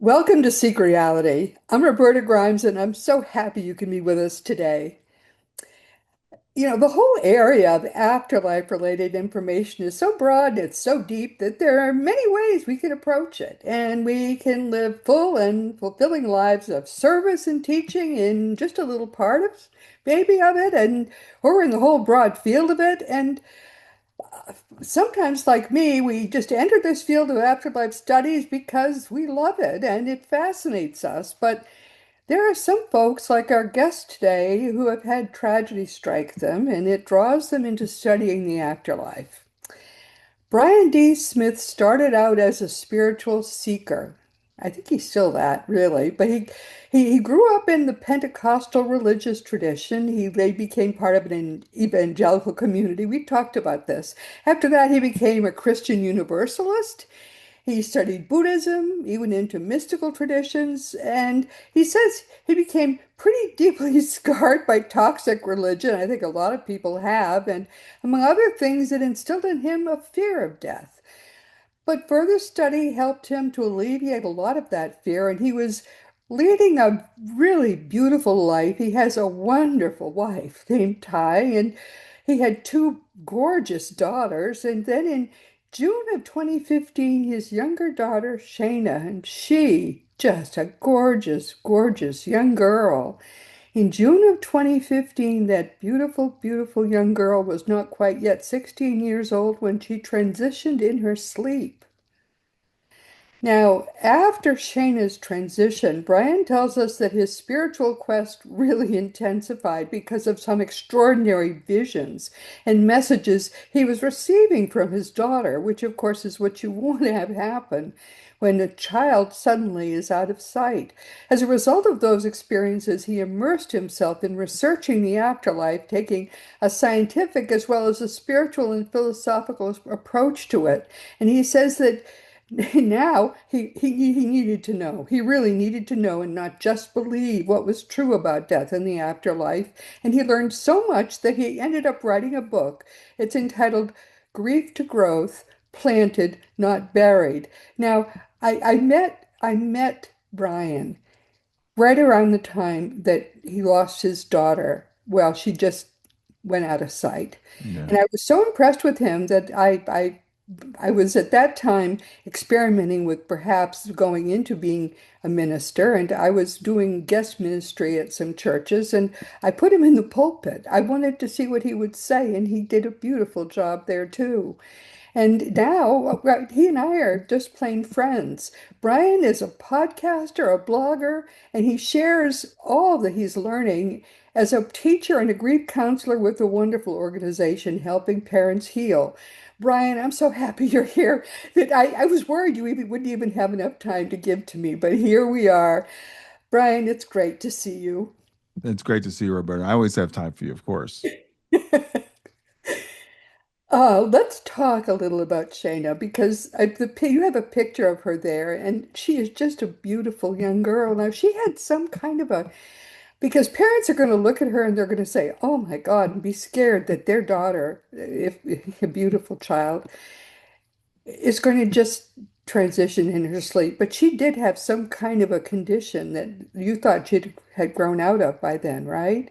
Welcome to Seek Reality. I'm Roberta Grimes, and I'm so happy you can be with us today. The whole area of afterlife related information is so broad and it's so deep that there are many ways we can approach it, and we can live full and fulfilling lives of service and teaching in just a little part of maybe of it, and or in the whole broad field of it. And sometimes, like me, we just enter this field of afterlife studies because we love it and it fascinates us. But there are some folks, like our guest today, who have had tragedy strike them, and it draws them into studying the afterlife. Brian D. Smith started out as a spiritual seeker. I think he's still that, really, but he grew up in the Pentecostal religious tradition. They became part of an evangelical community. We talked about this. After that, he became a Christian Universalist. He studied Buddhism, even into mystical traditions, and he says he became pretty deeply scarred by toxic religion. I think a lot of people have, and among other things, it instilled in him a fear of death. But further study helped him to alleviate a lot of that fear, and he was leading a really beautiful life. He has a wonderful wife named Ty, and he had two gorgeous daughters. And then in June of 2015, his younger daughter, Shayna, and she, just a gorgeous, gorgeous young girl. In June of 2015, that beautiful, beautiful young girl was not quite yet 16 years old when she transitioned in her sleep. Now, after Shayna's transition, Brian tells us that his spiritual quest really intensified because of some extraordinary visions and messages he was receiving from his daughter, which, of course, is what you want to have happen when a child suddenly is out of sight. As a result of those experiences, he immersed himself in researching the afterlife, taking a scientific as well as a spiritual and philosophical approach to it. And he says that now he needed to know. He really needed to know and not just believe what was true about death and the afterlife. And he learned so much that he ended up writing a book. It's entitled Grief to Growth, Planted, Not Buried. Now, I met Brian right around the time that he lost his daughter. Well, she just went out of sight. Yeah. And I was so impressed with him that I was at that time experimenting with perhaps going into being a minister, and I was doing guest ministry at some churches, and I put him in the pulpit. I wanted to see what he would say, and he did a beautiful job there too. And now, he and I are just plain friends. Brian is a podcaster, a blogger, and he shares all that he's learning as a teacher and a grief counselor with a wonderful organization helping parents heal. Brian, I'm so happy you're here that I was worried you wouldn't even have enough time to give to me, but here we are. Brian, it's great to see you. It's great to see you, Roberta. I always have time for you, of course. Let's talk a little about Shayna because you have a picture of her there, and she is just a beautiful young girl. Now, she had some kind of because parents are going to look at her and they're going to say, "Oh my God," and be scared that their daughter, if a beautiful child, is going to just transition in her sleep. But she did have some kind of a condition that you thought she had grown out of by then, right?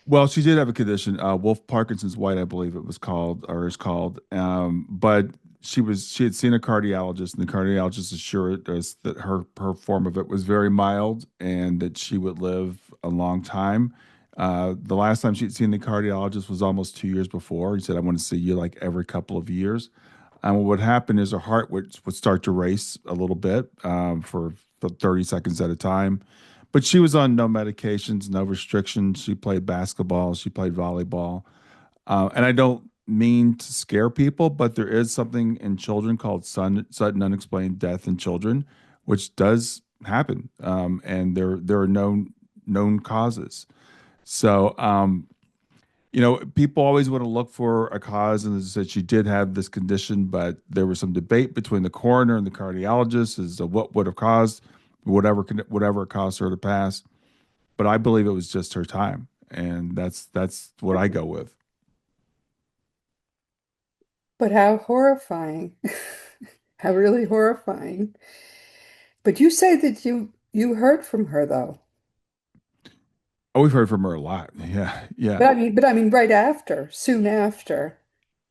Well, she did have a condition, Wolf Parkinson's White, I believe it was called, or is called. But she had seen a cardiologist, and the cardiologist assured us that her form of it was very mild and that she would live a long time. The last time she'd seen the cardiologist was almost 2 years before. He said, "I want to see you like every couple of years." And what would happen is her heart would start to race a little bit for 30 seconds at a time. But she was on no medications, no restrictions. She played basketball, she played volleyball. And I don't mean to scare people, but there is something in children called sudden unexplained death in children, which does happen. And there are known causes. So, people always want to look for a cause, and as I said, she did have this condition, but there was some debate between the coroner and the cardiologist as to what would have caused whatever caused her to pass. But I believe it was just her time, and that's what I go with. But how horrifying. How really horrifying. But you say that you heard from her though. Oh, we've heard from her a lot. Yeah, yeah. But I mean right after, soon after.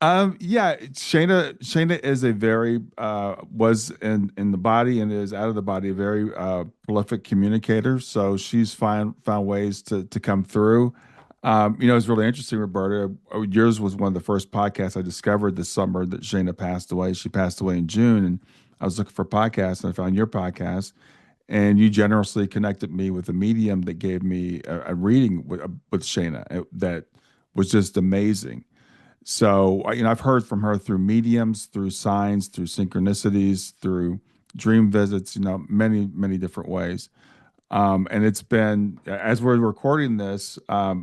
Yeah, Shayna is a very was in the body and is out of the body a very prolific communicator. So she's found ways to come through. It's really interesting, Roberta. Yours was one of the first podcasts I discovered this summer that Shayna passed away. She passed away in June, and I was looking for podcasts and I found your podcast. And you generously connected me with a medium that gave me a reading with Shayna that was just amazing. So, I've heard from her through mediums, through signs, through synchronicities, through dream visits, many, many different ways. And it's been, as we're recording this,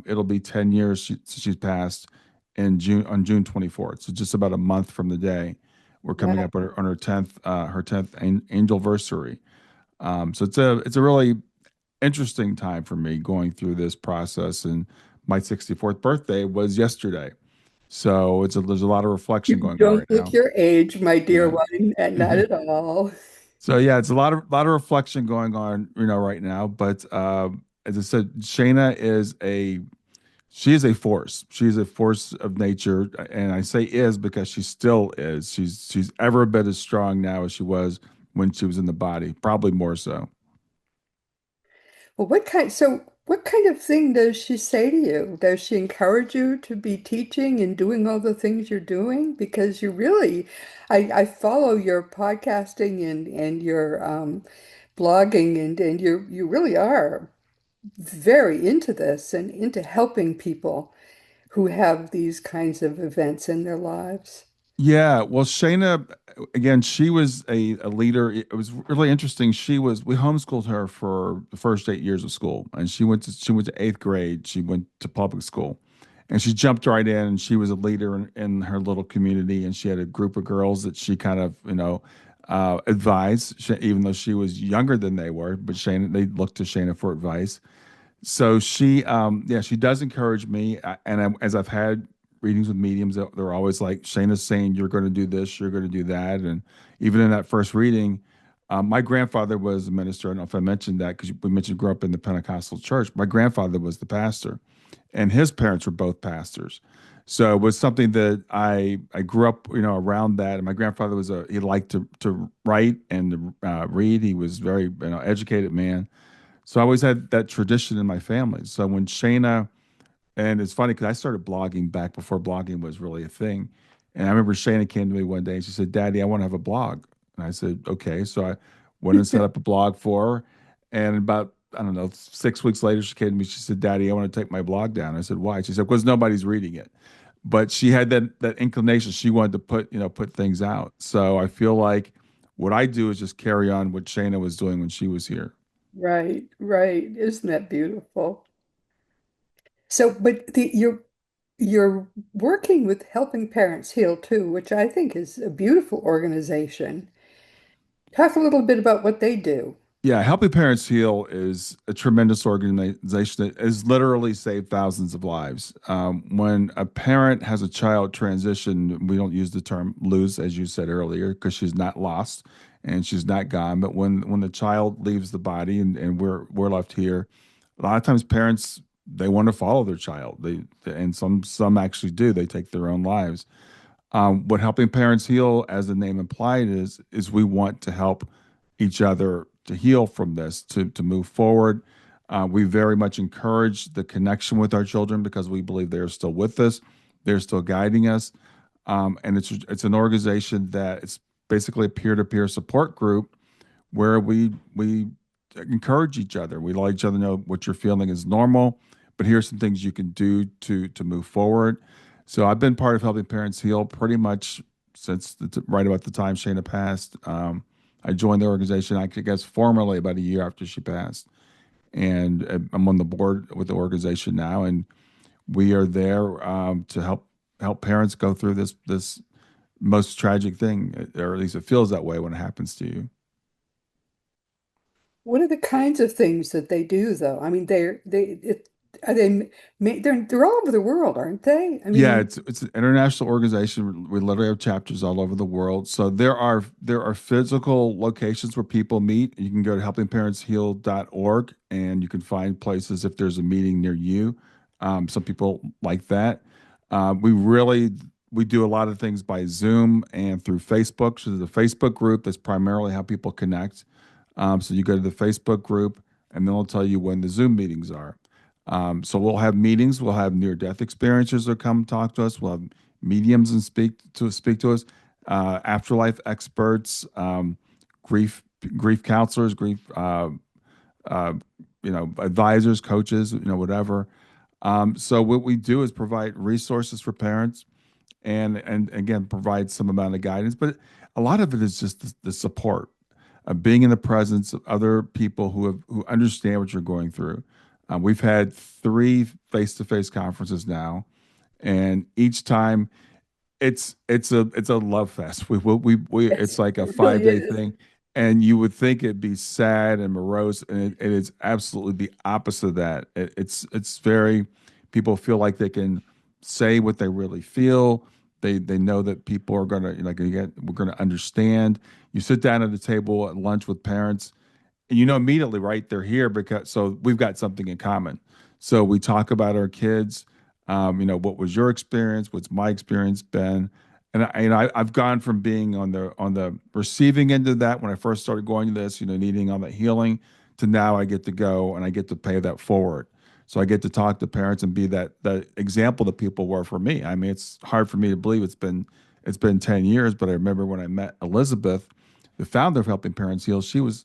it'll be 10 years she's passed on June 24th. So just about a month from the day. We're coming Wow. up on her 10th angelversary. So it's a really interesting time for me going through this process. And my 64th birthday was yesterday. So there's a lot of reflection You going on don't right look now. your age, my dear Yeah. one, and not at all. So yeah, it's a lot of reflection going on, right now. But as I said, Shayna she is a force. She's a force of nature, and I say is because she still is. She's every bit as strong now as she was when she was in the body, probably more so. Well, what kind of thing does she say to you? Does she encourage you to be teaching and doing all the things you're doing? Because you really, I follow your podcasting and your blogging and you really are very into this and into helping people who have these kinds of events in their lives. Yeah, well, Shayna, again, she was a leader. It was really interesting. We homeschooled her for the first 8 years of school, and she went to eighth grade. She went to public school, and she jumped right in. And she was a leader in her little community, and she had a group of girls that she kind of, advised, even though she was younger than they were. But they looked to Shayna for advice. So she does encourage me, as I've had readings with mediums, they're always like, Shayna's saying you're going to do this, you're going to do that, and even in that first reading, my grandfather was a minister. I don't know if I mentioned that because we mentioned grew up in the Pentecostal church. My grandfather was the pastor, and his parents were both pastors. So it was something that I grew up, around that. And my grandfather he liked to write and to read. He was very, educated man. So I always had that tradition in my family. So when Shayna, and it's funny because I started blogging back before blogging was really a thing. And I remember Shayna came to me one day and she said, Daddy, I want to have a blog. And I said, okay. So I went and set up a blog for her. And about, I don't know, 6 weeks later, she came to me. She said, Daddy, I want to take my blog down. I said, why? She said, because nobody's reading it. But she had that inclination. She wanted to put things out. So I feel like what I do is just carry on what Shayna was doing when she was here. Right, right. Isn't that beautiful? So, but you're working with Helping Parents Heal too, which I think is a beautiful organization. Talk a little bit about what they do. Yeah, Helping Parents Heal is a tremendous organization that has literally saved thousands of lives. When a parent has a child transition, we don't use the term lose, as you said earlier, because she's not lost and she's not gone. But when the child leaves the body and we're left here, a lot of times parents they want to follow their child. And some actually do. They take their own lives. What Helping Parents Heal, as the name implied, is we want to help each other to heal from this, to move forward. We very much encourage the connection with our children because we believe they are still with us, they're still guiding us, and it's an organization that it's basically a peer-to-peer support group where we encourage each other. We let each other know what you're feeling is normal, but here's some things you can do to move forward. So I've been part of Helping Parents Heal pretty much since right about the time Shayna passed. I joined the organization, I guess, formally about a year after she passed, and I'm on the board with the organization now, and we are there to help parents go through this most tragic thing, or at least it feels that way when it happens to you. What are the kinds of things that they do, though? I mean, are they they're all over the world, aren't they? I Yeah, mean, it's an international organization. We literally have chapters all over the world. So there are physical locations where people meet. You can go to helpingparentsheal.org and you can find places if there's a meeting near you. Some people like that. We do a lot of things by Zoom and through Facebook. So there's a Facebook group that's primarily how people connect. So you go to the Facebook group and then it'll tell you when the Zoom meetings are. So we'll have meetings. We'll have near-death experiencers that come talk to us. We'll have mediums and speak to us. Afterlife experts, grief grief counselors, grief uh, advisors, coaches, whatever. So what we do is provide resources for parents and again provide some amount of guidance, but a lot of it is just the support of being in the presence of other people who understand what you're going through. We've had three face-to-face conferences now, and each time it's a love fest. We it's like a it really 5 day is. thing, and you would think it'd be sad and morose, and it is absolutely the opposite of that. It's very people feel like they can say what they really feel. They know that people are gonna like we're gonna understand. You sit down at the table at lunch with parents, and immediately, right, they're here because so we've got something in common. So we talk about our kids. What was your experience? What's my experience been? And I've gone from being on the receiving end of that when I first started going to this, needing all that healing, to now I get to go and I get to pay that forward. So I get to talk to parents and be that example that people were for me. I mean, it's hard for me to believe it's been 10 years, but I remember when I met Elizabeth, the founder of Helping Parents Heal. She was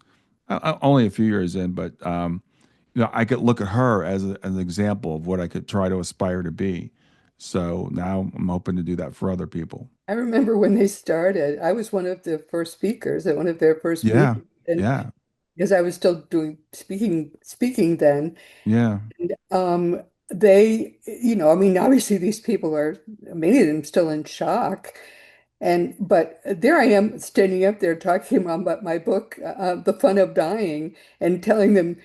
only a few years in, but I could look at her as an example of what I could try to aspire to be. So now I'm hoping to do that for other people. I remember when they started, I was one of the first speakers at one of their first Yeah, meetings, and yeah, because I was still doing speaking then. yeah, Um, I mean, obviously these people are, many of them still in shock. But there I am standing up there talking about my book, The Fun of Dying, and telling them,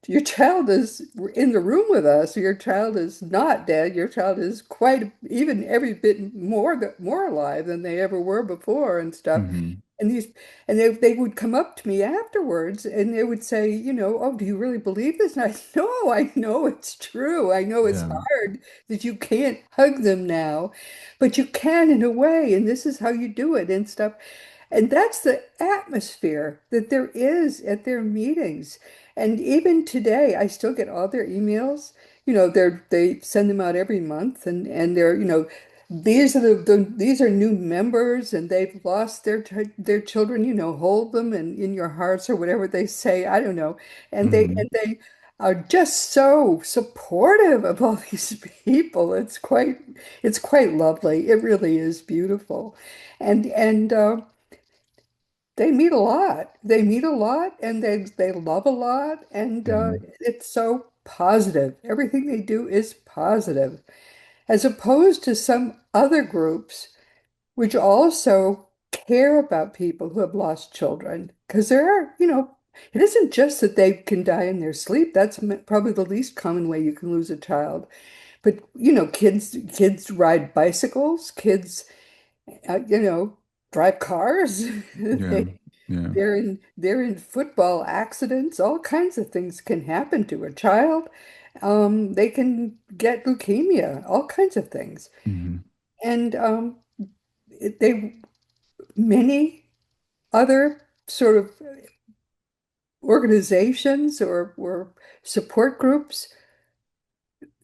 your child is in the room with us. Your child is not dead. Your child is quite even every bit more alive than they ever were before and stuff. hmm, And these and they would come up to me afterwards and they would say, oh, do you really believe this? And I know it's true. I know it's yeah, hard that you can't hug them now, but you can in a way, and this is how you do it and stuff. And that's the atmosphere that there is at their meetings. And even today, I still get all their emails. They send them out every month, and they're, these are these are new members, and they've lost their children. Hold them and in your hearts or whatever they say. I don't know, and they hmm, and they are just so supportive of all these people. It's quite lovely. It really is beautiful, and they meet a lot. They meet a lot, and they love a lot, and hmm, it's so positive. Everything they do is positive, as opposed to some other groups which also care about people who have lost children. Because it isn't just that they can die in their sleep. That's probably the least common way you can lose a child. But kids ride bicycles, kids, you know, drive cars. yeah, They yeah, they're in football accidents. All kinds of things can happen to a child. They can get leukemia, all kinds of things. hmm, And they many other sort of organizations or support groups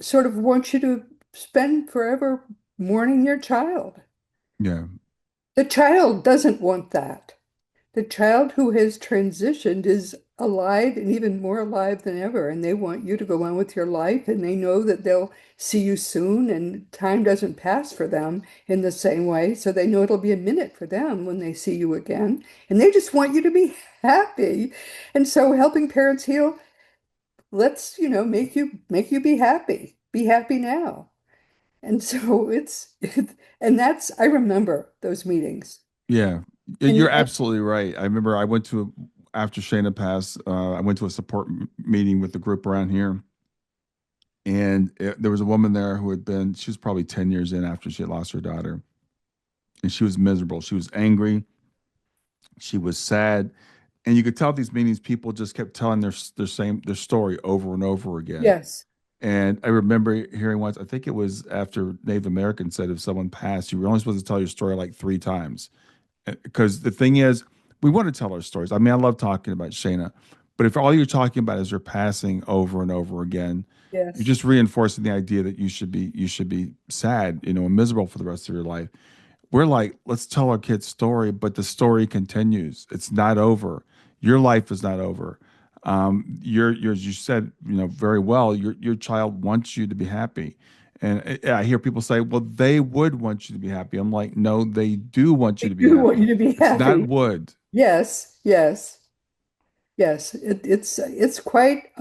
sort of want you to spend forever mourning your child. yeah, The child doesn't want that. The child who has transitioned is alive and even more alive than ever, and they want you to go on with your life, and they know that they'll see you soon, and time doesn't pass for them in the same way, so they know it'll be a minute for them when they see you again, and they just want you to be happy. And so helping parents heal, let's, make you be happy now. And so and I remember those meetings. yeah. You're And absolutely right. I remember after Shayna passed, I went to a support meeting with the group around here, And there was a woman there who had been, she was probably 10 years in after she had lost her daughter. And she was miserable. She was angry. She was sad. And you could tell these meetings, people just kept telling their story over and over again. Yes. And I remember hearing once, I think it was after Native Americans said if someone passed, you were only supposed to tell your story like 3 times. Because the thing is, we want to tell our stories. I mean, I love talking about Shayna, but if all you're talking about is your passing over and over again, you're Yes. just reinforcing the idea that you should be sad, and miserable for the rest of your life. We're like, let's tell our kid's story, but the story continues. It's not over. Your life is not over. As you said, very well. Your child wants you to be happy, and I hear people say, "Well, they would want you to be happy." I'm like, no, they do want you I to be do want you happy. to be It's not happy. would. Yes, yes, yes. It's quite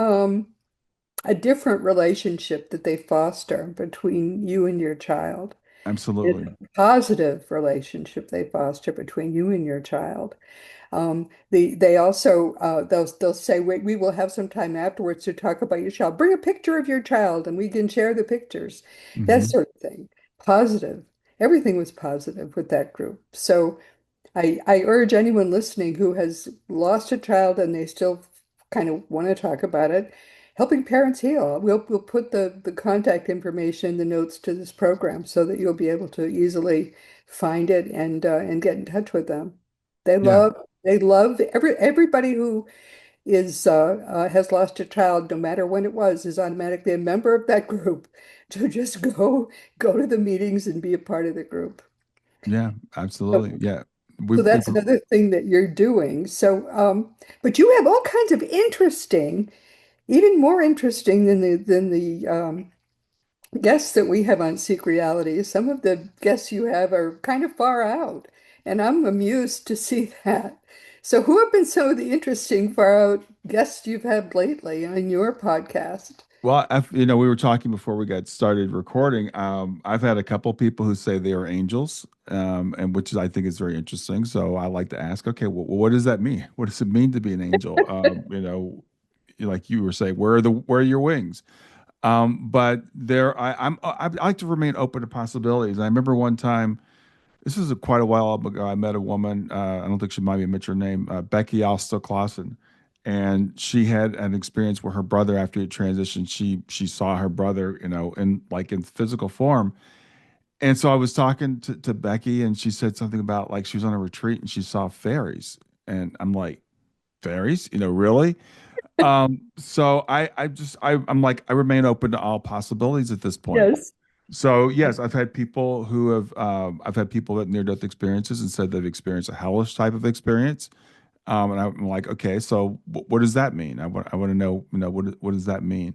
a different relationship that they foster between you and your child. It's Absolutely. a positive relationship they foster between you and your child. They also they'll say we will have some time afterwards to talk about your child. Bring a picture of your child and we can share the pictures. That Hmm. sort of thing. Positive. Everything was positive with that group. So I urge anyone listening who has lost a child and they still kind of want to talk about it, helping parents heal. We'll put the contact information in the notes to this program so that you'll be able to easily find it and get in touch with them. They Yeah. love they love everybody who is has lost a child, no matter when it was, is automatically a member of that group. So just go to the meetings and be a part of the group. Yeah. So Absolutely. Yeah. so We that's another thing that you're doing. So, but you have all kinds of interesting, even more interesting than the guests that we have on Seek Reality. Some of the guests you have are kind of far out, and I'm amused to see that. So, who have been some of the interesting far out guests you've had lately on your podcast? Well, we were talking before we got started recording. I've had a couple people who say they are angels, and which I think is very interesting. So I like to ask, okay, well, what does that mean? What does it mean to be an angel? Like you were saying, where are your wings? But I like to remain open to possibilities. I remember one time, this is quite a while ago. I met a woman. I don't think she might be mentioned her name, Becky Alsta Clausen, and she had an experience where her brother, after he transitioned, she saw her brother, in physical form. And so I was talking to Becky, and she said something about like she was on a retreat and she saw fairies, and I'm like, fairies, really? So I'm like, I remain open to all possibilities at this point. Yes. So yes, I've had people that near death experiences and said they've experienced a hellish type of experience. And I'm like, okay, so what does that mean? I want to know, what does that mean?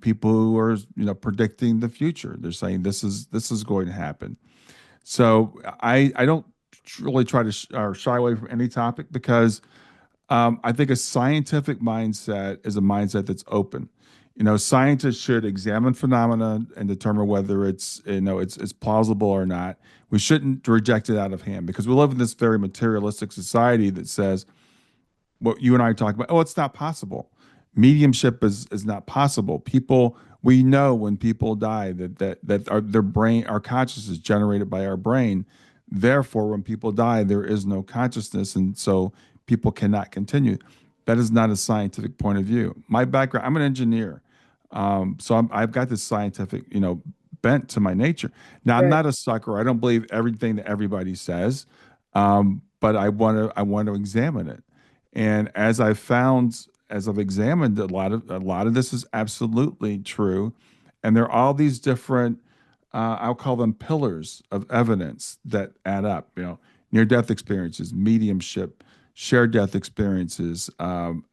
People who are, predicting the future. They're saying this is going to happen. So I don't really try to or shy away from any topic because I think a scientific mindset is a mindset that's open. Scientists should examine phenomena and determine whether it's plausible or not. We shouldn't reject it out of hand because we live in this very materialistic society that says what you and I talk about. Oh, it's not possible. Mediumship is not possible. We know when people die that their brain, our consciousness is generated by our brain. Therefore, when people die, there is no consciousness, and so people cannot continue. That is not a scientific point of view. My background, I'm an engineer, so I've got this scientific, bent to my nature. Now, I'm Right. not a sucker. I don't believe everything that everybody says, but I want to examine it. And as I've examined a lot of this is absolutely true. And there are all these different, I'll call them pillars of evidence that add up, near death experiences, mediumship, shared death experiences,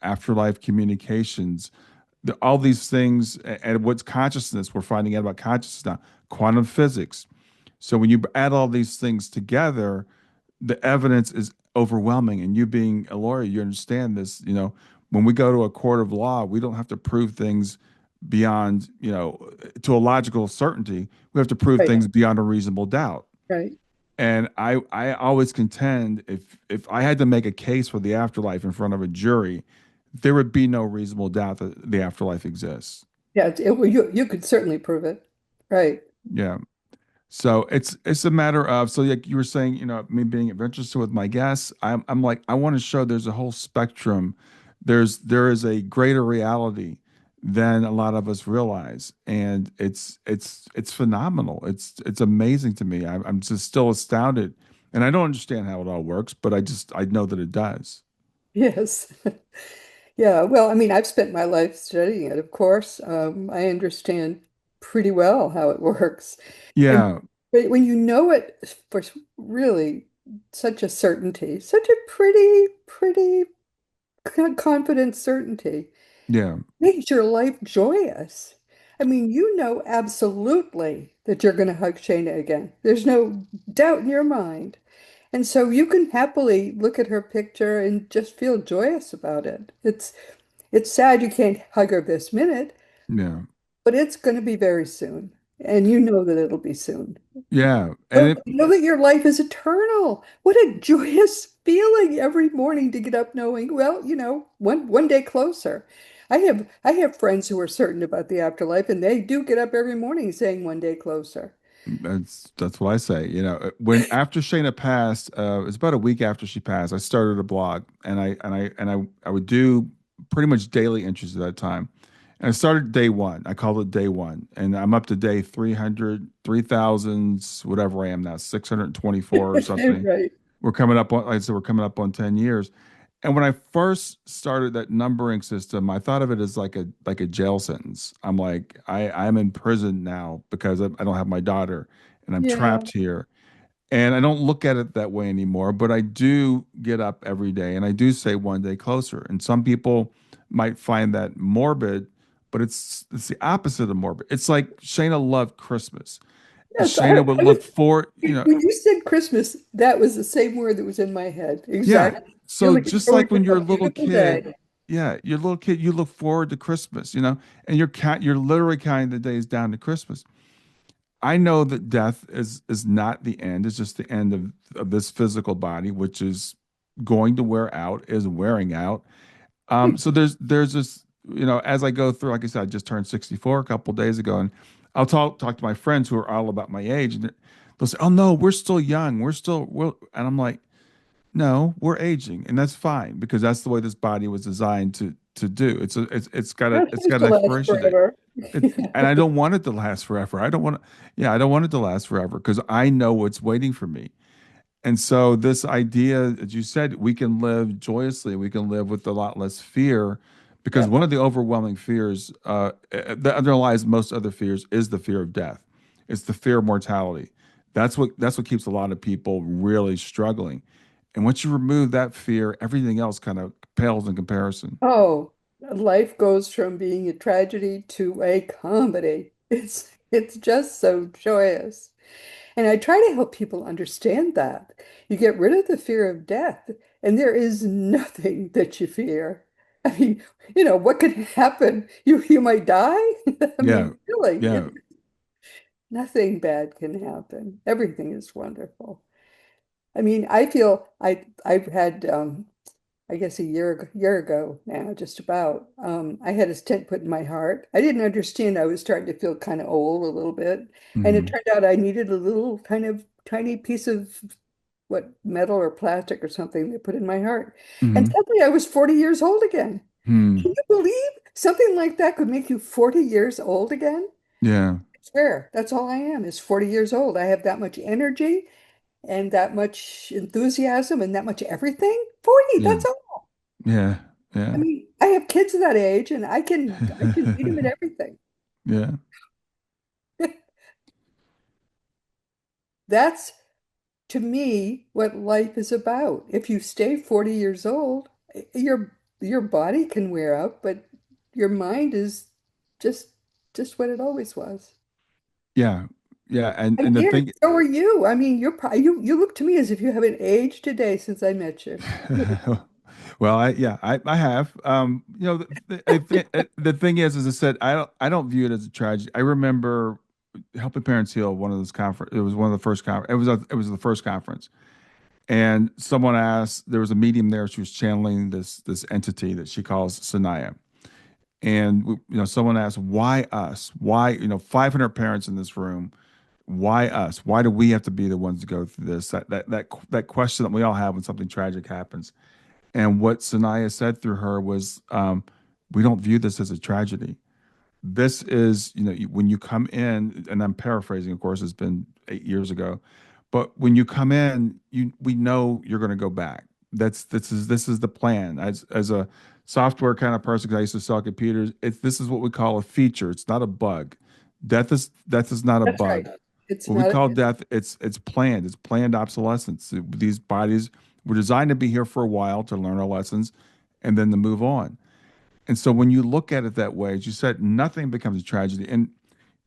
afterlife communications, all these things. And what's consciousness? We're finding out about consciousness now, quantum physics. So when you add all these things together, the evidence is overwhelming. And you being a lawyer, you understand this. When we go to a court of law, we don't have to prove things beyond, to a logical certainty. We have to prove Right. things beyond a reasonable doubt. Right. And I always contend if I had to make a case for the afterlife in front of a jury, there would be no reasonable doubt that the afterlife exists. Yeah, you could certainly prove it. Right. Yeah. So it's a matter of, so like you were saying, me being adventurous with my guests, I'm like, I want to show there's a whole spectrum. There is a greater reality than a lot of us realize, and it's phenomenal. It's amazing to me. I'm just still astounded, and I don't understand how it all works, but I know that it does. Yes. Yeah. Well, I mean, I've spent my life studying it, of course. I understand pretty well how it works. And Yeah, but when you know it for really such a certainty, such a pretty confident certainty, yeah, makes your life joyous. I mean, you know absolutely that you're going to hug Shayna again. There's no doubt in your mind. And so you can happily look at her picture and just feel joyous about it. It's sad you can't hug her this minute, yeah, but it's going to be very soon. And you know that it'll be soon. yeah, and Oh, it you know that your life is eternal. What a joyous feeling every morning to get up knowing, well, one day closer. I have friends who are certain about the afterlife, and they do get up every morning saying one day closer. That's what I say. When after Shayna passed, it was about a week after she passed. I started a blog, and I would do pretty much daily entries at that time. And I started day one. I called it day one, and I'm up to day 300, 3,000, whatever I am now, 624 or something. Right. We're coming up on, like I said, we're coming up on 10 years. And when I first started that numbering system, I thought of it as like a jail sentence. I'm like, I'm in prison now because I don't have my daughter and I'm Yeah. trapped here. And I don't look at it that way anymore, but I do get up every day and I do say one day closer. And some people might find that morbid, but it's the opposite of morbid. It's like Shayna loved Christmas. Yes, Shayna would I was look forward, when you said Christmas, that was the same word that was in my head. yeah. Exactly. You're So looking just forward like to when you're a a little beautiful kid, day. yeah, you're a little kid, you look forward to Christmas, and you're literally counting the days down to Christmas. I know that death is not the end, it's just the end of this physical body, which is going to wear out, is wearing out. So there's this, as I go through, like I said, I just turned 64 a couple days ago, and I'll talk to my friends who are all about my age, and they'll say, "Oh no, we're still young, and I'm like, no, we're aging, and that's fine because that's the way this body was designed to do. Not It's supposed got to an last expiration date. forever. And I don't want it to last forever. I don't want it to last forever because I know what's waiting for me. And so this idea, as you said, we can live joyously, we can live with a lot less fear, because Yep. one of the overwhelming fears that underlies most other fears is the fear of death. It's the fear of mortality. That's what keeps a lot of people really struggling. And once you remove that fear, everything else kind of pales in comparison. Oh, life goes from being a tragedy to a comedy. It's just so joyous. And I try to help people understand that. You get rid of the fear of death, and there is nothing that you fear. I mean, what could happen? You might die. I Yeah, mean, really, yeah. nothing bad can happen. Everything is wonderful. I mean, I feel I've had I guess a year ago now, just about. I had a stent put in my heart. I didn't understand. I was starting to feel kind of old a little bit, and it Hmm. turned out I needed a little kind of tiny piece of what metal or plastic or something they put in my heart, and Hmm. suddenly I was 40 years old again. Hmm. Can you believe something like that could make you 40 years old again? Yeah, I swear, that's all I am is 40 years old. I have that much energy and that much enthusiasm and that much everything. 40, yeah, that's all. yeah, I yeah. mean, I have kids that age and I can beat them at everything. Yeah. That's to me what life is about. If you stay 40 years old, your body can wear out, but your mind is just just what it always was. Yeah, yeah, and And the dear, thing, so are you. I mean, you look to me as if you haven't aged today since I met you. well, I have. The thing is, as I said, I don't view it as a tragedy. I remember helping parents heal one of those conference. It was one of the first conference. It was the first conference, and someone asked. There was a medium there. She was channeling this entity that she calls Sanaya, And someone asked, "Why us? Why 500 parents in this room? Why us? Why do we have to be the ones to go through this?" That question that we all have when something tragic happens. And what Sanaya said through her was, "We don't view this as a tragedy. This is, when you come in, and I'm paraphrasing, of course, it's been 8 years ago, but when you come in, we know you're going to go back. This is the plan. As a software kind of person, 'cause I used to sell computers, this is what we call a feature. It's not a bug. Death is not a That's right. bug. It's What we not, call death, it's planned. It's planned obsolescence. These bodies were designed to be here for a while to learn our lessons, and then to move on. And so when you look at it that way, as you said, nothing becomes a tragedy. And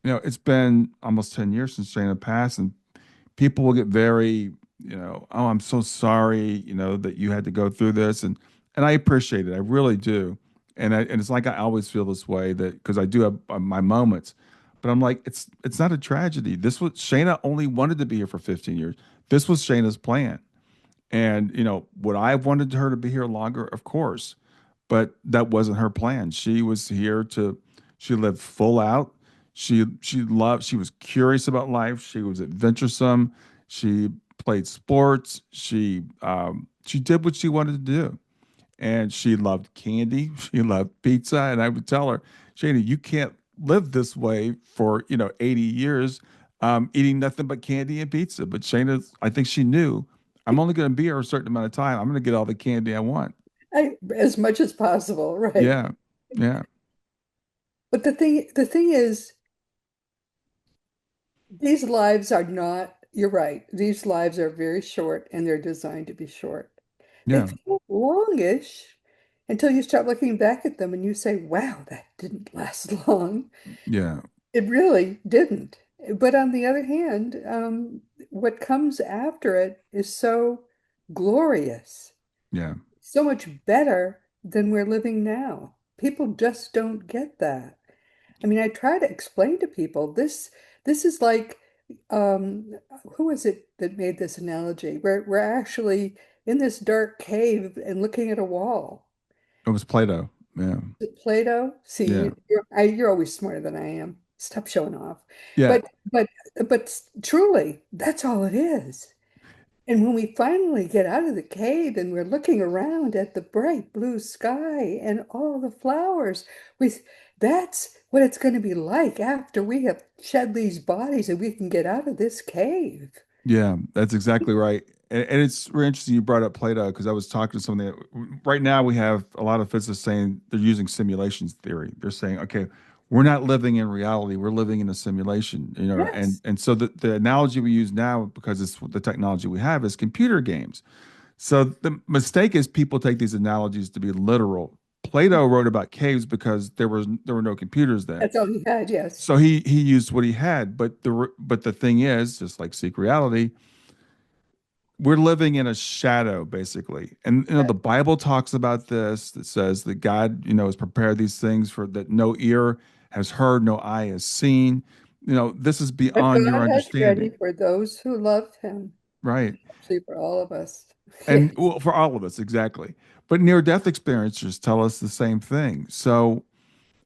it's been almost 10 years since Shayna passed, and people will get very, "Oh, I'm so sorry, that you had to go through this." And I appreciate it. I really do. And it's like I always feel this way, that because I do have my moments, but I'm like, it's not a tragedy. This was Shayna only wanted to be here for 15 years. This was Shayna's plan. And, would I have wanted her to be here longer? Of course. But that wasn't her plan. She was here she lived full out. She was curious about life. She was adventuresome. She played sports. She did what she wanted to do. And she loved candy. She loved pizza. And I would tell her, "Shana, you can't live this way for, 80 years, eating nothing but candy and pizza." But Shayna, I think she knew, I'm only going to be here a certain amount of time. I'm going to get all the candy I want. as much as possible, right? Yeah. Yeah. But the thing is, these lives are not, you're right, these lives are very short and they're designed to be short. They Yeah. feel longish until you start looking back at them and you say, wow, that didn't last long. Yeah. It really didn't. But on the other hand, what comes after it is so glorious, Yeah. so much better than we're living now. People just don't get that. I mean, I try to explain to people this is like um who was it that made this analogy? We're actually in this dark cave and looking at a wall. It was Play-Doh. Yeah. Plato, see, Yeah. you're always smarter than I am. Stop showing off. Yeah. But but but truly, that's all it is. And when we finally get out of the cave and we're looking around at the bright blue sky and all the flowers, we that's what it's going to be like after we have shed these bodies and we can get out of this cave. Yeah, that's exactly right. And it's really interesting you brought up Plato, because I was talking to somebody. Right now, we have a lot of physicists saying they're using simulations theory. They're saying, okay, we're not living in reality; we're living in a simulation. And Yes, and so the analogy we use now, because it's the technology we have, is computer games. So the mistake is people take these analogies to be literal. Plato wrote about caves because there were no computers then. that's all he had. Yes, So he used what he had, but the thing is, just like seek reality, we're living in a shadow basically. And the Bible talks about this, that says that God, has prepared these things for that no ear has heard, no eye has seen. This is but beyond your God has ready understanding, for those who love him, right? actually for all of us. And Yes, well, for all of us, exactly. But near death experiencers tell us the same thing. So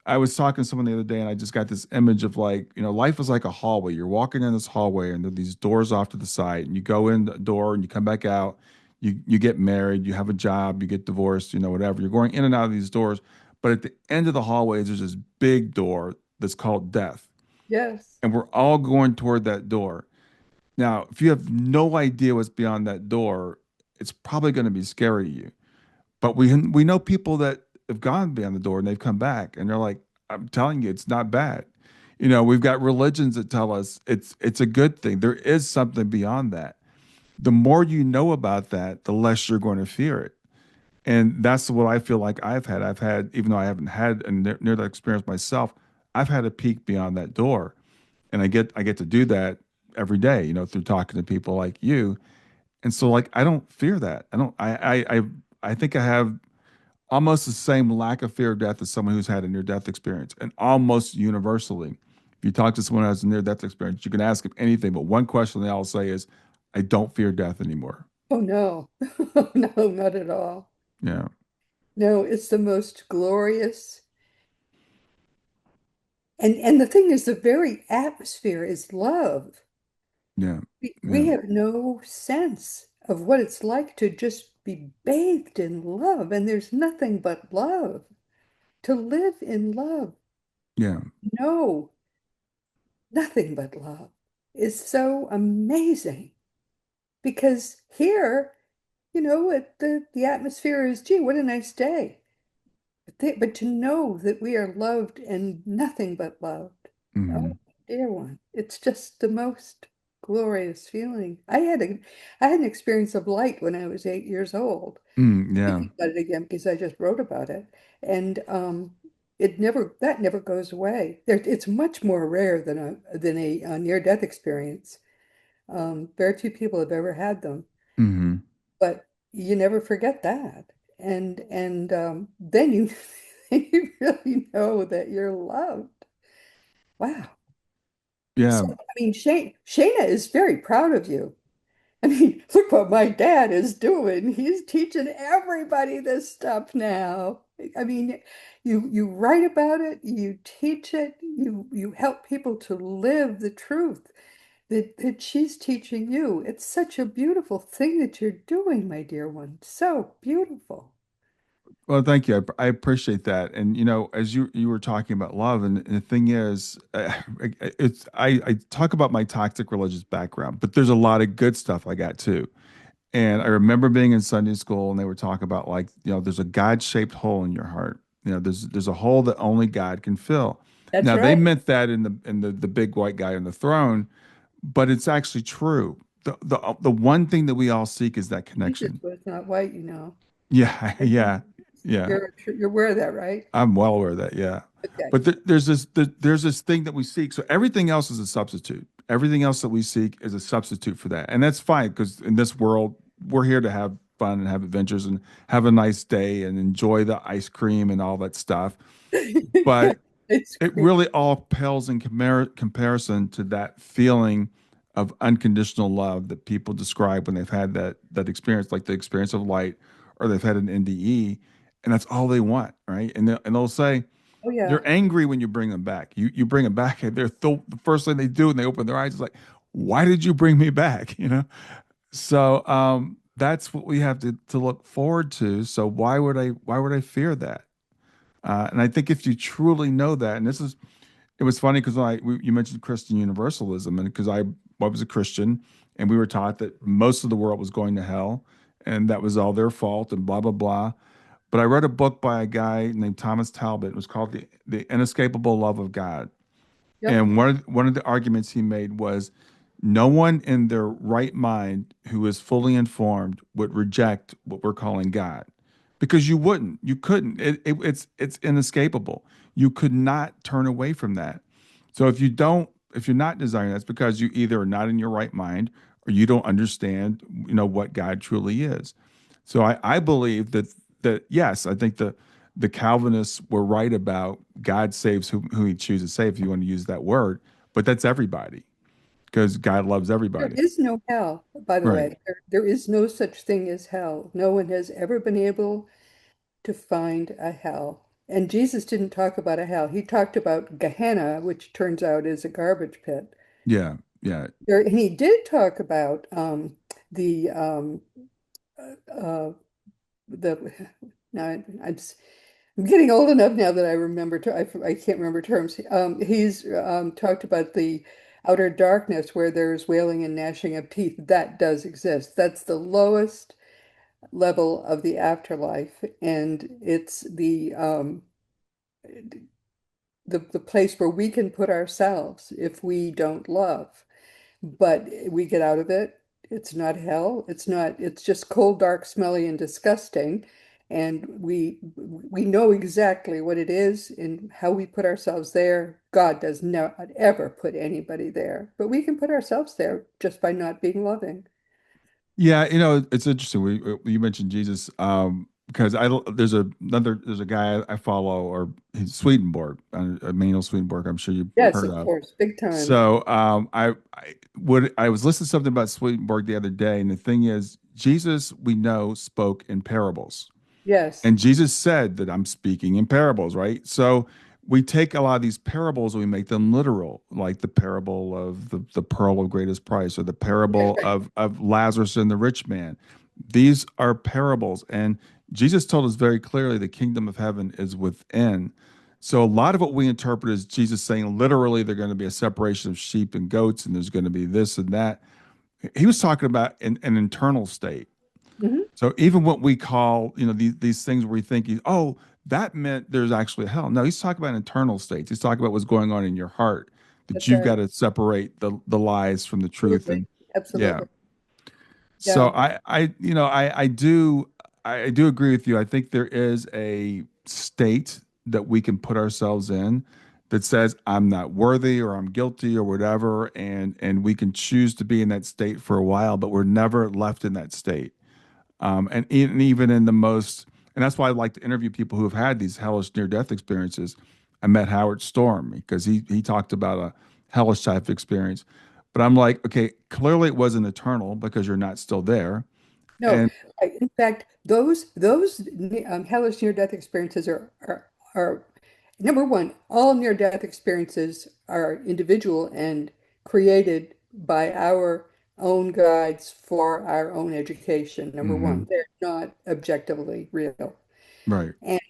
I was talking to someone the other day, and I just got this image of, like, life is like a hallway. You're walking in this hallway, and there are these doors off to the side, and you go in the door and you come back out. You get married, you have a job, you get divorced, whatever. You're going in and out of these doors, but at the end of the hallway, there's this big door that's called death, yes, and we're all going toward that door. Now, if you have no idea what's beyond that door, it's probably going to be scary to you. But we know people that have gone beyond the door and they've come back, and they're like, "I'm telling you, it's not bad." We've got religions that tell us it's a good thing. There is something beyond that. The more you know about that, the less you're going to fear it. And that's what I feel like I've had, even though I haven't had a near that experience myself, I've had a peek beyond that door. And I get to do that every day, through talking to people like you. And so, like, I don't fear that. I don't I think I have almost the same lack of fear of death as someone who's had a near death experience. And almost universally, if you talk to someone who has a near death experience, you can ask them anything, but one question they all say is, "I don't fear death anymore." oh no, no, not at all. Yeah. No, it's the most glorious. And the thing is, the very atmosphere is love. Yeah. We Yeah. have no sense of what it's like to just be bathed in love, and there's nothing but love. To live in love, Yeah. no, nothing but love is so amazing. Because here, the atmosphere is, gee, what a nice day. But to know that we are loved and nothing but loved, oh, Hmm. dear one, it's just the most glorious feeling. I had an experience of light when I was 8 years old. Yeah. Thinking about it again because I just wrote about it, and that never goes away. It's much more rare than a near-death experience. Very few people have ever had them, Hmm. but you never forget that. And then you you really know that you're loved. Wow. Yeah. So, I mean, Shayna is very proud of you. I mean, look what my dad is doing. He's teaching everybody this stuff now. I mean, you write about it, you teach it, you help people to live the truth that she's teaching you. It's such a beautiful thing that you're doing, my dear one. So beautiful. Well, thank you. I appreciate that. And as you were talking about love, and the thing is, I talk about my toxic religious background, but there's a lot of good stuff I got too. And I remember being in Sunday school, and they were talking about, like, there's a God-shaped hole in your heart. There's a hole that only God can fill. That's Now, they right. meant that in the big white guy on the throne, but it's actually true. The one thing that we all seek is that Jesus connection. was not white. Yeah, yeah, yeah. You're aware of that, right? I'm well aware of that. Yeah, Okay. but there's this thing that we seek. So everything else is a substitute. Everything else that we seek is a substitute for that, and that's fine because in this world we're here to have fun and have adventures and have a nice day and enjoy the ice cream and all that stuff. Yeah, But it's it great. really all pales in comparison to that feeling of unconditional love that people describe when they've had that experience, like the experience of light, or they've had an NDE, and that's all they want, right? And they'll say Oh yeah. they're angry when you bring them back. You bring them back, and the first thing they do when they open their eyes is like, "Why did you bring me back?" So that's what we have to look forward to. So why would I fear that? And I think if you truly know that, and it was funny because you mentioned Christian Universalism, and because I was a Christian, and we were taught that most of the world was going to hell, and that was all their fault, and blah blah blah. But I read a book by a guy named Thomas Talbot. It was called the Inescapable Love of God, Yep. and one of the arguments he made was no one in their right mind who is fully informed would reject what we're calling God. Because you wouldn't. You couldn't. It's inescapable. You could not turn away from that. So if you're not desiring, that's because you either are not in your right mind or you don't understand, what God truly is. So I believe that yes, I think the Calvinists were right about God saves who he chooses to save, if you want to use that word, but that's everybody because God loves There everybody. is no hell, by the Right. way. There is no such thing as hell. No one has ever been able to find a hell. And Jesus didn't talk about a hell. He talked about Gehenna, which turns out is a garbage pit. Yeah. Yeah. And he did talk about the uh, the now I'm getting old enough now that I remember I can't remember terms. He's talked about the outer darkness where there's wailing and gnashing of teeth. That does exist. That's the lowest level of the afterlife, and it's the place where we can put ourselves if we don't love. But we get out of it. It's not hell. It's just cold, dark, smelly, and disgusting. And we know exactly what it is and how we put ourselves there. God does not ever put anybody there, but we can put ourselves there just by not being loving. Yeah, it's interesting. You mentioned Jesus, because there's a guy I follow, or he's Swedenborg, Emmanuel Swedenborg. I'm sure you've Yes, heard of of. course, big time. So I was listening to something about Swedenborg the other day, and the thing is, Jesus, we know, spoke in parables. Yes. And Jesus said that I'm speaking in parables, right? So we take a lot of these parables and we make them literal, like the parable of the pearl of greatest price or the Right, parable right. of Lazarus and the rich man. These are parables. And Jesus told us very clearly the kingdom of heaven is within. So a lot of what we interpret is Jesus saying literally there's going to be a separation of sheep and goats and there's going to be this and that. He was talking about an internal state. Hmm. So even what we call, these things where we think, oh, that meant there's actually a hell. No, he's talking about internal states. He's talking about what's going on in your heart, that That's you've right. got to separate the lies from the truth. Absolutely. And yeah. Absolutely. So Yeah. I do agree with you. I think there is a state that we can put ourselves in that says I'm not worthy or I'm guilty or whatever, and we can choose to be in that state for a while, but we're never left in that state. And even in the most, and that's why I like to interview people who have had these hellish near death experiences. I met Howard Storm because he talked about a hellish type experience. But I'm like, okay, clearly it wasn't eternal because you're not still there. No, And in fact, those hellish near-death experiences are number one. All near-death experiences are individual and created by our own guides for our own education. Number one, Mhm. they're not objectively real. Right. And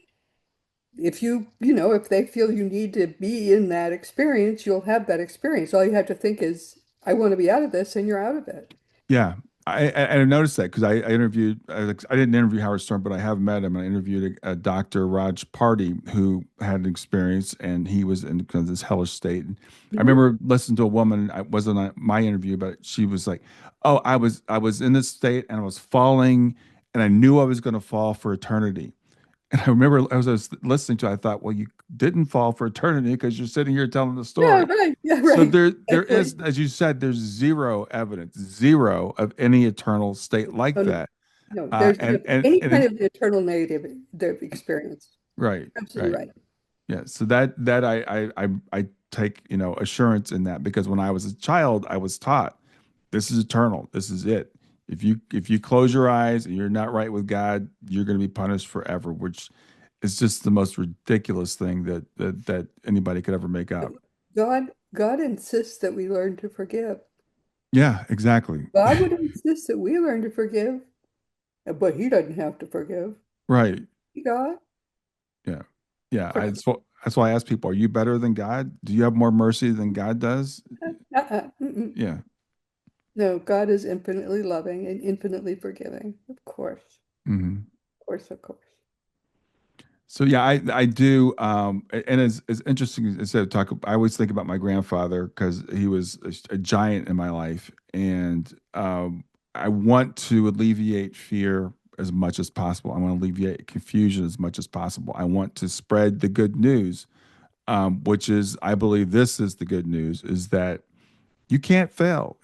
if if they feel you need to be in that experience, you'll have that experience. All you have to think is, I want to be out of this, and you're out of it. Yeah, I noticed that because I interviewed I didn't interview Howard Stern, but I have met him. I interviewed a Dr. Raj Party who had an experience, and he was in kind of this hellish state. And I Mhm. remember listening to a woman. I wasn't on my interview, but she was like, "Oh, I was in this state, and I was falling, and I knew I was going to fall for eternity." And I remember as I was listening to it, I thought, "Well, you didn't fall for eternity because you're sitting here telling the Yeah, story." right. Yeah, So right. there Exactly. is, as you said, there's zero evidence, zero of any eternal state like No, no, that. no. Uh, There's no, and and any and kind it, of eternal negative experience. right, Absolutely right, right. yeah. So that I take assurance in that because when I was a child, I was taught this is eternal. This is it. If you close your eyes and you're not right with God, you're going to be punished forever, which is just the most ridiculous thing that anybody could ever make But up. God insists that we learn to forgive. Yeah, exactly. God would insist that we learn to forgive, but He doesn't have to forgive. Right. God, Yeah. Yeah. for That's why I ask people, are you better than God? Do you have more mercy than God does? mm-mm. Yeah. No, God is infinitely loving and infinitely forgiving. Hmm. Of course, of course. So yeah, I do. And as interesting as I talk, I always think about my grandfather because he was a giant in my life, and I want to alleviate fear as much as possible. I want to alleviate confusion as much as possible. I want to spread the good news, which is, I believe this is the good news, is that you can't fail.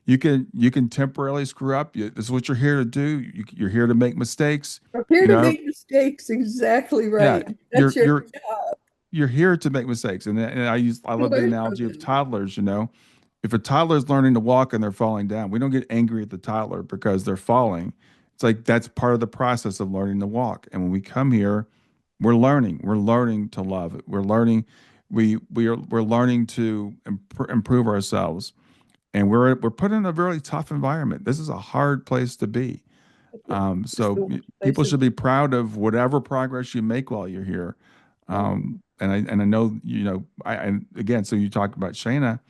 You can temporarily screw up. This is what you're here to do. You're here to make mistakes. We're here You to know, make mistakes. Exactly yeah, right. That's you're your you're job. you're here to make mistakes. And I To love the learn from analogy of them. toddlers. If a toddler is learning to walk and they're falling down, we don't get angry at the toddler because they're falling. It's like that's part of the process of learning to walk. And when we come here, we're learning. We're learning to love it. We're learning to improve ourselves, and we're put in a very tough environment. This is a hard place to be. Yeah. It's So the worst people place in should be proud of whatever progress you make while you're here. yeah. And I know and again, so you talk about Shayna.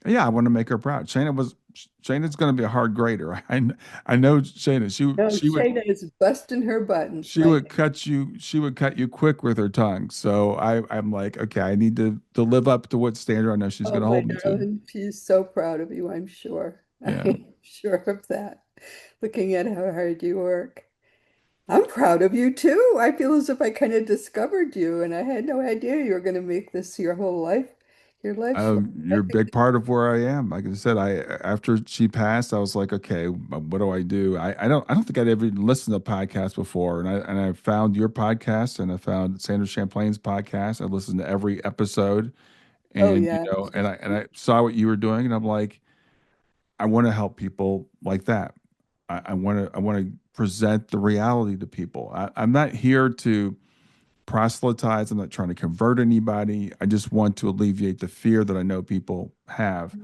Yeah, I want to make her proud. Shayna's going to be a hard grader. I know Shayna. No, Shayna is busting her buttons She right would cut you quick with her tongue. So I'm like, okay, I need to live up to what standard I know she's now. going Oh, to my hold me to. darling, she's so proud of you, I'm sure. Yeah. I'm sure of that. Looking at how hard you work. I'm proud of you too. I feel as if I kind of discovered you and I had no idea you were going to make this your whole life, your life's work. I You're a think, big part of where I am. Like I said, I after she passed, I was like, okay, what do I do? I don't think I'd ever even listened to a podcast before, and I found your podcast and I found Sandra Champlain's podcast. I listened to every episode, oh and yeah. I saw what you were doing, and I'm like, I want to help people like that. I want to present the reality to people. I'm not here to proselytize. I'm not trying to convert anybody. I just want to alleviate the fear that I know people have.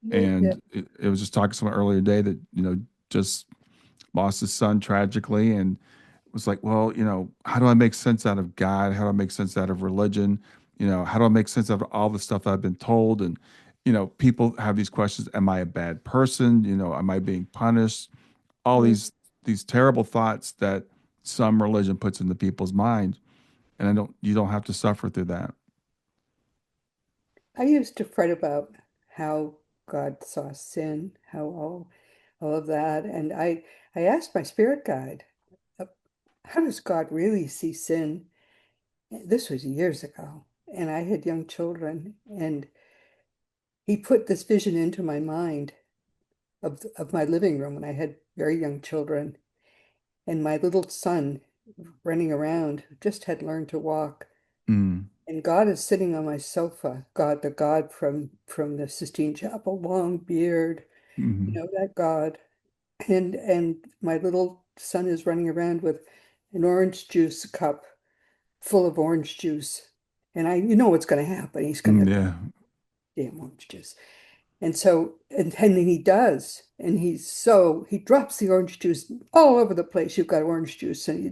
Yeah. And it was just talking to someone earlier today that, just lost his son tragically and was like, well, how do I make sense out of God? How do I make sense out of religion? How do I make sense out of all the stuff that I've been told? And, people have these questions. Am I a bad person? Am I being punished? All Mm. these terrible thoughts that some religion puts into people's mind. And you don't have to suffer through that. I used to fret about how God saw sin, how all of that, and I asked my spirit guide, uh, how does God really see sin? This was years ago, and I had young children, and he put this vision into my mind of my living room when I had very young children, and my little son running around who just had learned to walk. Mm, And God is sitting on my sofa. God, the God from the Sistine Chapel, long beard, hmm that God. And my little son is running around with an orange juice cup full of orange juice. And what's going to happen. He's going to yeah. damn orange juice. And then he does. And he drops the orange juice all over the place. You've got orange juice, and he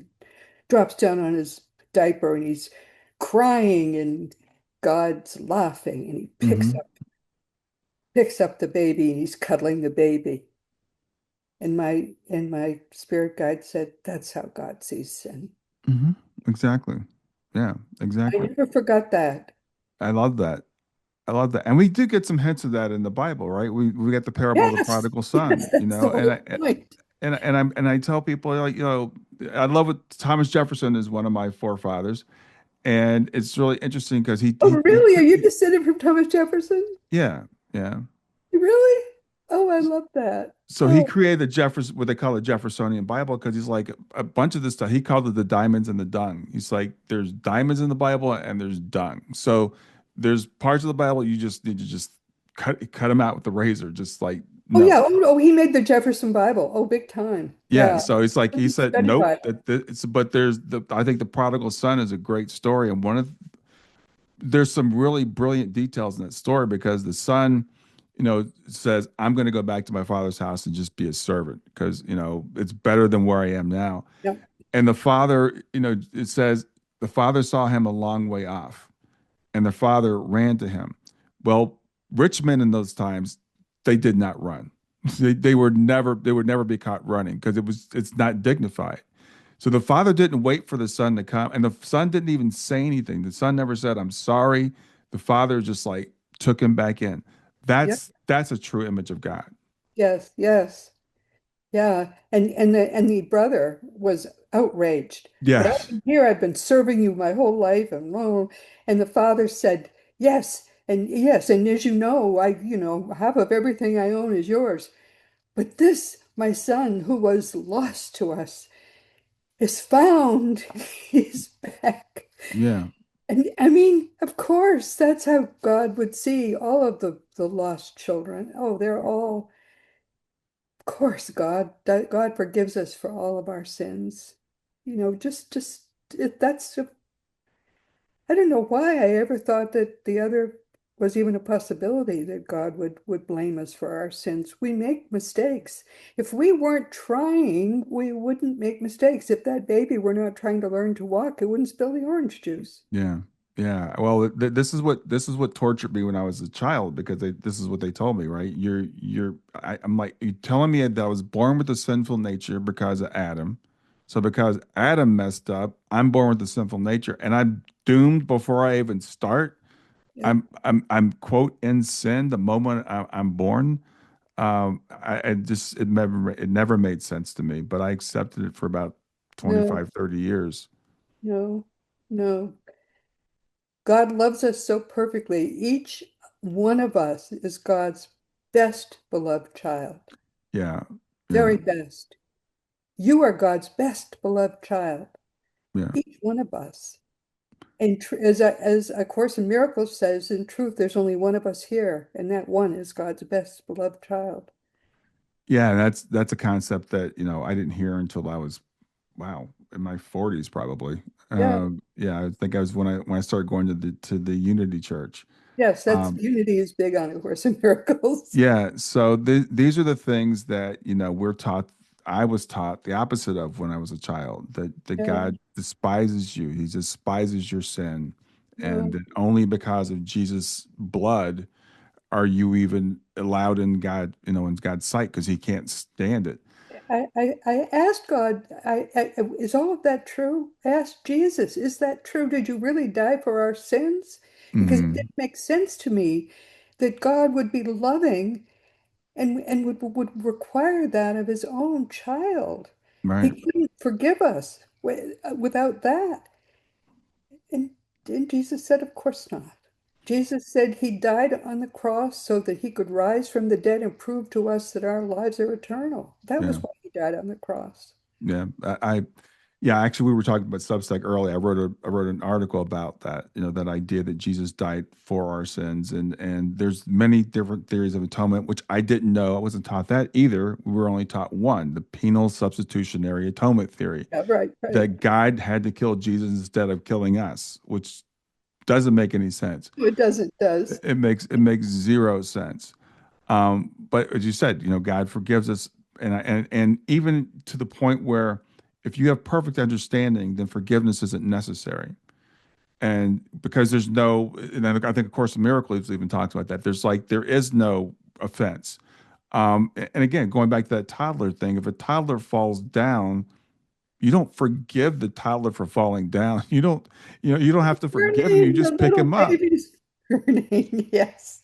drops down on his diaper, and he's crying, and God's laughing, and he hmm picks up the baby, and he's cuddling the baby. And my spirit guide said, that's how God sees sin. hmm Exactly. Yeah, I exactly. never forgot that. I love that. I love that. And we do get some hints of that in the Bible, right? We get the parable of the Yes, prodigal yes, son, that's the and whole point. I tell people like, I love what Thomas Jefferson is one of my forefathers, and it's really interesting because Oh, really? Are you descended from Thomas Jefferson? yeah, yeah. Really? Oh, I love that. So he Oh, created the Jeffers, what they call the Jeffersonian Bible, because he's like a bunch of this stuff. He called it the diamonds and the dung. He's like, there's diamonds in the Bible and there's dung. So there's parts of the Bible you just need to just cut them out with the razor. Just like oh no, yeah. Oh, he made the Jefferson Bible. Oh, big time. yeah. Yeah. So it's like he said Study nope. Bible. It's but there's the I think the prodigal son is a great story, and there's some really brilliant details in that story because the son, says, I'm going to go back to my father's house and just be a servant because, it's better than where I am now. Yeah. And the father, it says the father saw him a long way off and the father ran to him. Well, rich men in those times, they did not run. They would never be caught running because it's not dignified. So the father didn't wait for the son to come, and the son didn't even say anything. The son never said, "I'm sorry." The father just like took him back in. Yeah. That's a true image of God. Yes. Yes. Yeah. And the brother was outraged. But I've Yes. been here. I've been serving you my whole life, and the father said, yes, and yes, and as you know, half of everything I own is yours. But this, my son, who was lost to us, is found. He's back. Yeah. And I mean, of course, that's how God would see all of the lost children. Oh, they're all, of course, God forgives us for all of our sins. Just that's I don't know why I ever thought that the other was even a possibility that God would blame us for our sins. We make mistakes. If we weren't trying, we wouldn't make mistakes. If that baby were not trying to learn to walk, it wouldn't spill the orange juice. Yeah. Yeah. Well, this is what tortured me when I was a child because this is what they told me, right? I'm like, you're telling me that I was born with a sinful nature because of Adam. So because Adam messed up, I'm born with a sinful nature and I'm doomed before I even start. Yeah. I'm quote in sin the moment I'm born. I just it never made sense to me, but I accepted it for about No, 25, 30 years. no, no. God loves us so perfectly. Each one of us is God's best beloved child, Yeah, yeah, very best. You are God's best beloved child, yeah. each one of us. And as A Course in Miracles says, in truth, there's only one of us here, and that one is God's best beloved child. Yeah, that's a concept that, I didn't hear until I was, wow, in my 40s probably. Yeah. Yeah, I think I was when I started going to the Unity Church. Yes, that's Um, unity is big on A Course in Miracles. yeah, so these are the things that, we're taught. I was taught the opposite of when I was a child, that Yeah. God despises you. He despises your sin, Yeah. and that only because of Jesus' blood are you even allowed in God, in God's sight, because he can't stand it. I asked God, is all of that true? I asked Jesus, is that true? Did you really die for our sins? Because it Hmm. didn't make sense to me that God would be loving and would require that of his own child. He Right. couldn't forgive us without that. And, and Jesus said, of course not. Jesus said he died on the cross so that he could rise from the dead and prove to us that our lives are eternal. That Yeah. was why he died on the cross. Yeah. Yeah, actually, we were talking about Substack earlier. I wrote an article about that, that idea that Jesus died for our sins. And there's many different theories of atonement, which I didn't know. I wasn't taught that either. We were only taught one, the penal substitutionary atonement theory, Yeah, right, right. that God had to kill Jesus instead of killing us, which doesn't make any sense. It doesn't, does. It makes zero sense. But as you said, God forgives us, and even to the point where if you have perfect understanding, then forgiveness isn't necessary. And because there's no, and I think, of course, the Miracles even talks about that. There is no offense. And again, going back to that toddler thing, if a toddler falls down, you don't forgive the toddler for falling down. You don't have to forgive him. You Burning, the just pick little him up. babies burning. Yes.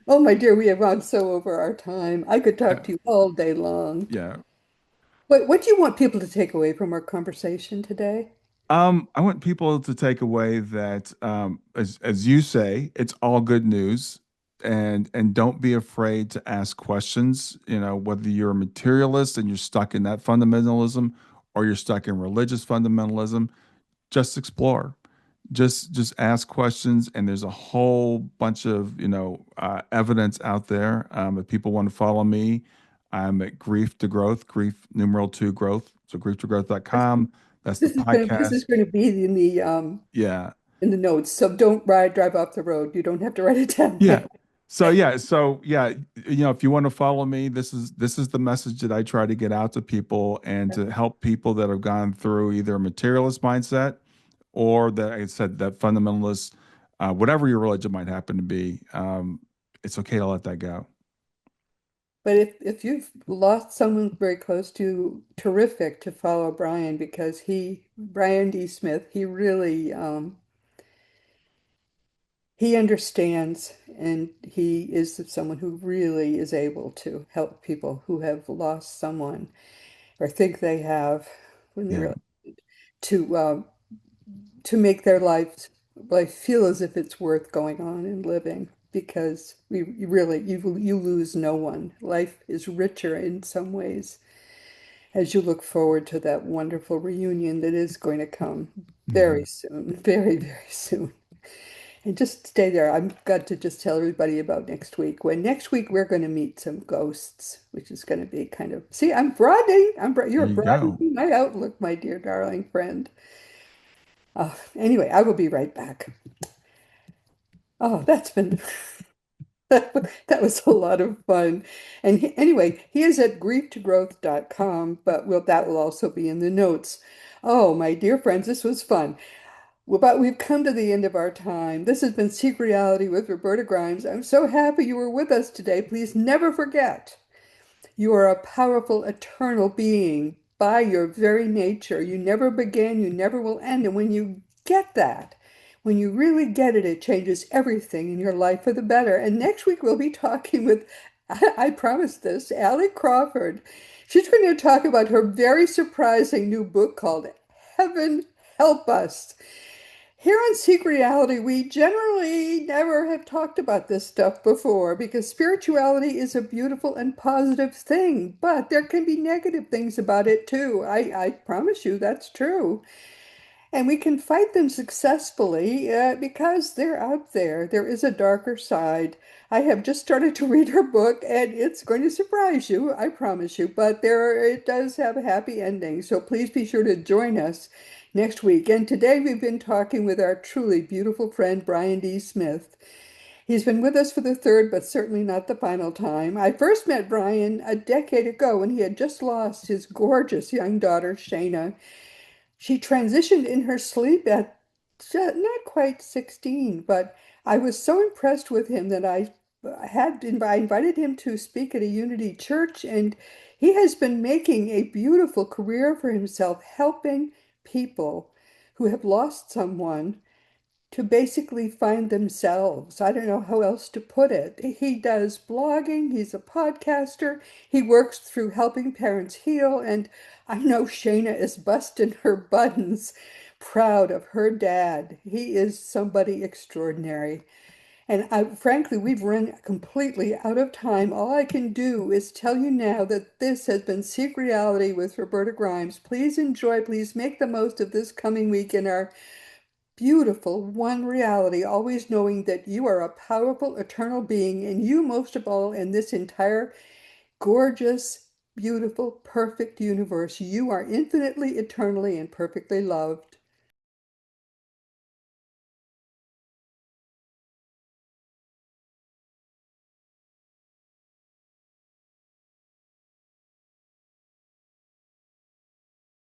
Oh, my dear, we have gone so over our time. I could talk Yeah. to you all day long. Yeah. What do you want people to take away from our conversation today? I want people to take away that, as you say, it's all good news, and don't be afraid to ask questions. Whether you're a materialist and you're stuck in that fundamentalism, or you're stuck in religious fundamentalism, just explore. Just ask questions, and there's a whole bunch of evidence out there. If people want to follow me, I'm at Grief to Growth, grief numeral two growth. So grieftogrowth.com. That's the This podcast. is going to be Yeah. in the notes. So don't drive off the road. You don't have to write it down now. Yeah. So yeah, if you want to follow me, this is the message that I try to get out to people, and to help people that have gone through either a materialist mindset, or that, like I said, that fundamentalist, whatever your religion might happen to be. It's okay to let that go. But if you've lost someone very close to you, terrific to follow Brian because Brian D. Smith, he really he understands and he is someone who really is able to help people who have lost someone or think they have when they Yeah. really to to make their life feel as if it's worth going on and living because you really you lose no one. Life is richer in some ways as you look forward to that wonderful reunion that is going to come very Mhm. soon, very, very soon. And just stay there. I've got to just tell everybody about next week. When next week we're going to meet some ghosts, which is going to be kind of, see, I'm broadening. There You're you go. broadening my outlook, my dear darling friend. Anyway, I will be right back. Oh, that's been that was a lot of fun. And anyway, he is at grieftogrowth.com, but that will also be in the notes. Oh, my dear friends, this was fun. Well, but we've come to the end of our time. This has been Seek Reality with Roberta Grimes. I'm so happy you were with us today. Please never forget. You are a powerful, eternal being by your very nature. You never began, you never will end. And when you get that, when you really get it, it changes everything in your life for the better. And next week, we'll be talking with, I promise this, Allie Crawford. She's going to talk about her very surprising new book called Heaven Help Us. Here on Seek Reality, we generally never have talked about this stuff before because spirituality is a beautiful and positive thing, but there can be negative things about it too. I promise you that's true. And we can fight them successfully because they're out there. There is a darker side. I have just started to read her book, and it's going to surprise you, I promise you. But it does have a happy ending. So please be sure to join us next week. And today we've been talking with our truly beautiful friend, Brian D. Smith. He's been with us for the third, but certainly not the final time. I first met Brian a decade ago when he had just lost his gorgeous young daughter, Shayna. She transitioned in her sleep at not quite 16, but I was so impressed with him that I invited him to speak at a Unity church, and he has been making a beautiful career for himself, helping people who have lost someone to basically find themselves. I don't know how else to put it. He does blogging, he's a podcaster, he works through helping parents heal, and I know Shayna is busting her buttons, proud of her dad. He is somebody extraordinary. And frankly, we've run completely out of time. All I can do is tell you now that this has been Seek Reality with Roberta Grimes. Please enjoy, please make the most of this coming week in our beautiful one reality, always knowing that you are a powerful, eternal being, and you, most of all, in this entire gorgeous, beautiful, perfect universe, you are infinitely, eternally, and perfectly loved.